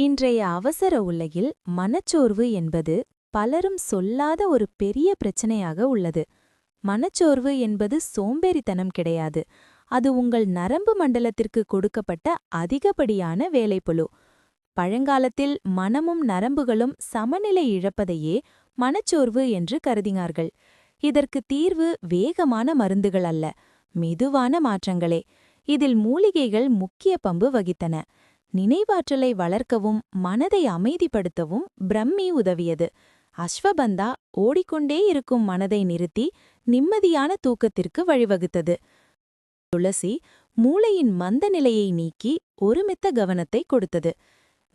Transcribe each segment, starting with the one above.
இன்றைய அவசர உலகில் மனச்சோர்வு என்பது பலரும் சொல்லாத ஒரு பெரிய பிரச்சனையாக உள்ளது. மனச்சோர்வு என்பது சோம்பேறித்தனம் கிடையாது. அது உங்கள் நரம்பு மண்டலத்திற்கு கொடுக்கப்பட்ட அதிகப்படியான வேலைப்பளு. பழங்காலத்தில் மனமும் நரம்புகளும் சமநிலை இழப்பதையே மனச்சோர்வு என்று கருதினார்கள். இதற்கு தீர்வு வேகமான மருந்துகள் அல்ல, மெதுவான மாற்றங்களே. இதில் மூலிகைகள் முக்கிய பங்கு வகித்தன. நினைவாற்றலை வளர்க்கவும் மனதை அமைதிப்படுத்தவும் பிரம்மி உதவியது. அஸ்வபந்தா ஓடிக்கொண்டே இருக்கும் மனதை நிறுத்தி நிம்மதியான தூக்கத்திற்கு வழிவகுத்தது. துளசி மூளையின் மந்த நிலையை நீக்கி ஒருமித்த கவனத்தை கொடுத்தது.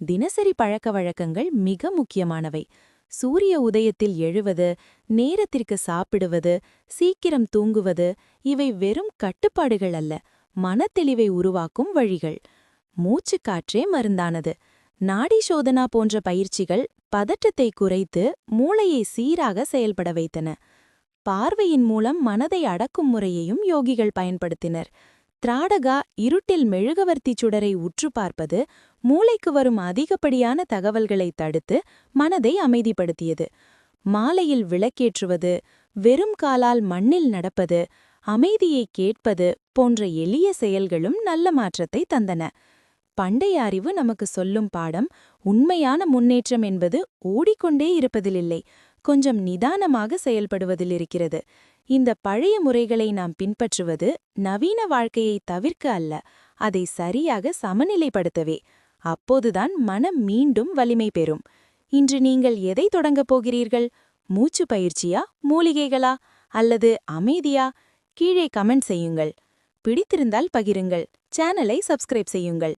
தினசரி பழக்க வழக்கங்கள் மிக முக்கியமானவை. சூரிய உதயத்தில் எழுவது, நேரத்திற்கு சாப்பிடுவது, சீக்கிரம் தூங்குவது, இவை வெறும் கட்டுப்பாடுகள் அல்ல, மனத்தெளிவை உருவாக்கும் வழிகள். மூச்சுக்காற்றே மருந்தானது. நாடி சோதனா போன்ற பயிற்சிகள் பதற்றத்தை குறைத்து மூளையை சீராக செயல்பட வைத்தன. பார்வையின் மூலம் மனதை அடக்கும் முறையையும் யோகிகள் பயன்படுத்தினர். திராடகா இருட்டில் மெழுகுவர்த்தி சுடரை உற்று பார்ப்பது மூளைக்கு வரும் அதிகப்படியான தகவல்களை தடுத்து மனதை அமைதிப்படுத்தியது. மாலையில் விளக்கேற்றுவது, வெறும் காலால் மண்ணில் நடப்பது, அமைதியை கேட்பது போன்ற எளிய செயல்களும் நல்ல மாற்றத்தை தந்தன. பண்டைய அறிவு நமக்கு சொல்லும் பாடம், உண்மையான முன்னேற்றம் என்பது ஓடிக்கொண்டே இருப்பதிலில்லை, கொஞ்சம் நிதானமாக செயல்படுவதில் இருக்கிறது. இந்த பழைய முறைகளை நாம் பின்பற்றுவது நவீன வாழ்க்கையை தவிர்க்க அல்ல, அதை சரியாக சமநிலைப்படுத்தவே. அப்போதுதான் மனம் மீண்டும் வலிமை பெறும். இன்று நீங்கள் எதை தொடங்கப் போகிறீர்கள்? மூச்சு பயிற்சியா, மூலிகைகளா, அல்லது அமைதியா? கீழே கமெண்ட் செய்யுங்கள். பிடித்திருந்தால் பகிருங்கள். சேனலை சப்ஸ்கிரைப் செய்யுங்கள்.